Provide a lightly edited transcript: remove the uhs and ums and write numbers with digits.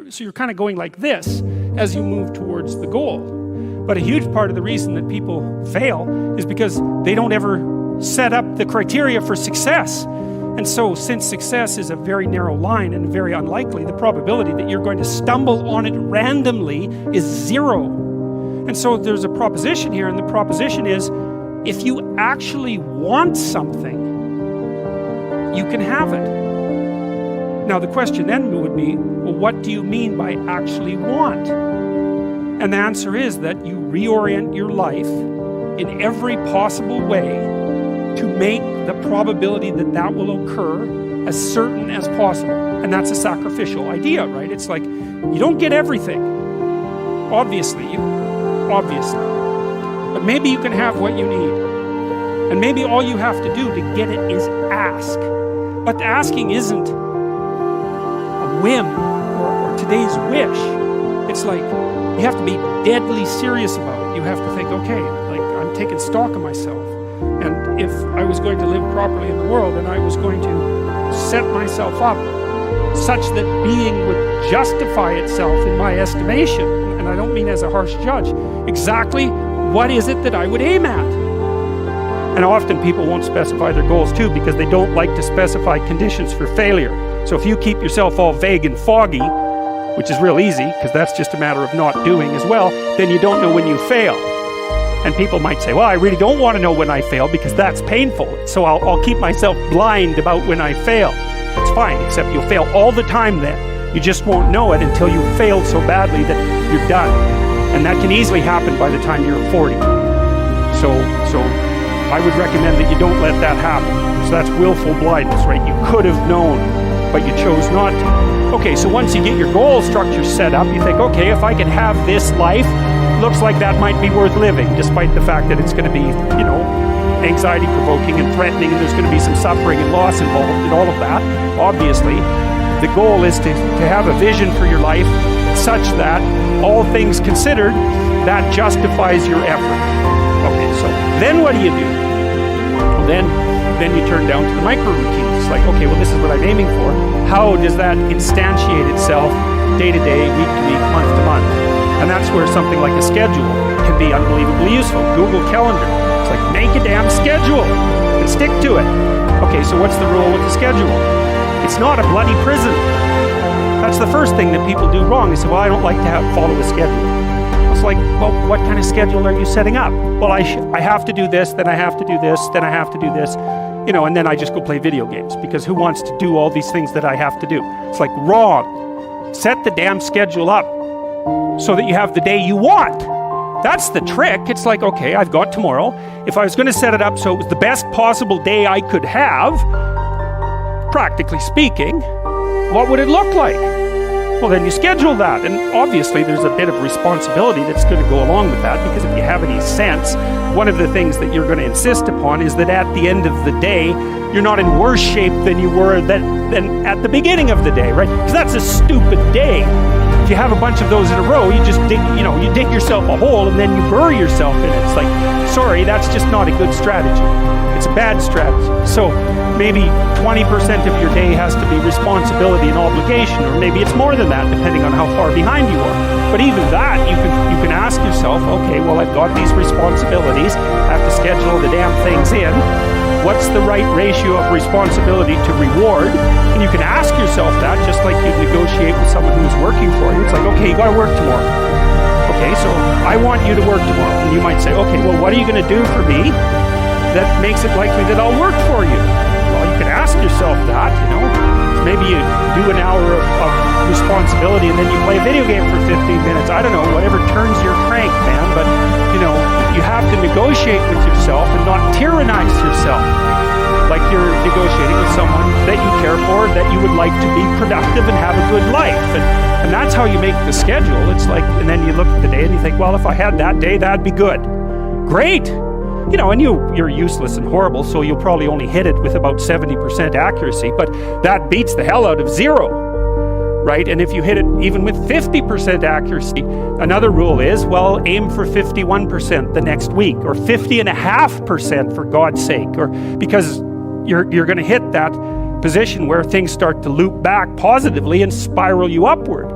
So you're kind of going like this as you move towards the goal. But a huge part of the reason that people fail is because they don't ever set up the criteria for success. And so since success is a very narrow line and very unlikely, the probability that you're going to stumble on it randomly is 0. And so there's a proposition here, and the proposition is, if you actually want something, you can have it. Now the question then would be, well, what do you mean by actually want? And the answer is that you reorient your life in every possible way to make the probability that that will occur as certain as possible. And that's a sacrificial idea, right? It's like, you don't get everything. Obviously. But maybe you can have what you need. And maybe all you have to do to get it is ask. But the asking isn't a whim or today's wish. It's like, you have to be deadly serious about it. You have to think, okay, like, I'm taking stock of myself. And if I was going to live properly in the world, and I was going to set myself up such that being would justify itself in my estimation, and I don't mean as a harsh judge, exactly what is it that I would aim at? And often people won't specify their goals too because they don't like to specify conditions for failure. So if you keep yourself all vague and foggy, which is real easy because that's just a matter of not doing as well, then you don't know when you fail. And people might say, well, I really don't want to know when I fail because that's painful. So I'll keep myself blind about when I fail. That's fine, except you'll fail all the time then. You just won't know it until you've failed so badly that you're done. And that can easily happen by the time you're 40. So I would recommend that you don't let that happen. So that's willful blindness, right? You could have known, but you chose not to. Okay, so once you get your goal structure set up, you think, okay, if I can have this life, looks like that might be worth living, despite the fact that it's going to be, anxiety-provoking and threatening, and there's going to be some suffering and loss involved in all of that. Obviously, the goal is to have a vision for your life such that, all things considered, that justifies your effort. Okay, so then what do you do? Well, then you turn down to the micro routines. It's like, okay, well, this is what I'm aiming for. How does that instantiate itself day to day, week to week, month to month? And that's where something like a schedule can be unbelievably useful. Google Calendar. It's like, make a damn schedule and stick to it. Okay, so what's the rule with the schedule? It's not a bloody prison. That's the first thing that people do wrong. They say, well, I don't like to follow a schedule. It's like, well, what kind of schedule are you setting up? Well, I have to do this, then I have to do this, then I have to do this, and then I just go play video games, because who wants to do all these things that I have to do? It's like, wrong. Set the damn schedule up so that you have the day you want. That's the trick. It's like, okay, I've got tomorrow. If I was going to set it up so it was the best possible day I could have, practically speaking, what would it look like? Well, then you schedule that. And obviously there's a bit of responsibility that's going to go along with that, because if you have any sense, one of the things that you're going to insist upon is that at the end of the day, you're not in worse shape than you were than at the beginning of the day, right? Because that's a stupid day. If you have a bunch of those in a row, you just dig, you dig yourself a hole and then you bury yourself in it. It's like, sorry, that's just not a good strategy. It's a bad strategy. So maybe 20% of your day has to be responsibility and obligation, or maybe it's more than that, depending on how far behind you are. But even that, you can ask yourself, okay, well, I've got these responsibilities. I have to schedule the damn things in. What's the right ratio of responsibility to reward? And you can ask yourself that, just like you'd negotiate with someone who's working for you. It's like, okay, you got to work tomorrow. Okay, so I want you to work tomorrow. And you might say, okay, well, what are you going to do for me that makes it likely that I'll work for you? Well, you can ask yourself that, Maybe you do an hour of responsibility and then you play a video game for 15 minutes. I don't know, whatever turns your crank, man. But, you have to negotiate with yourself and not tyrannize yourself. Like you're negotiating with someone that you care for, that you would like to be productive and have a good life. And that's how you make the schedule. It's like, and then you look at the day and you think, well, if I had that day, that'd be good. Great. And you're useless and horrible, so you'll probably only hit it with about 70% accuracy, but that beats the hell out of 0, right? And if you hit it even with 50% accuracy, another rule is, well, aim for 51% the next week, or 50.5% for God's sake, or because you're going to hit that position where things start to loop back positively and spiral you upward.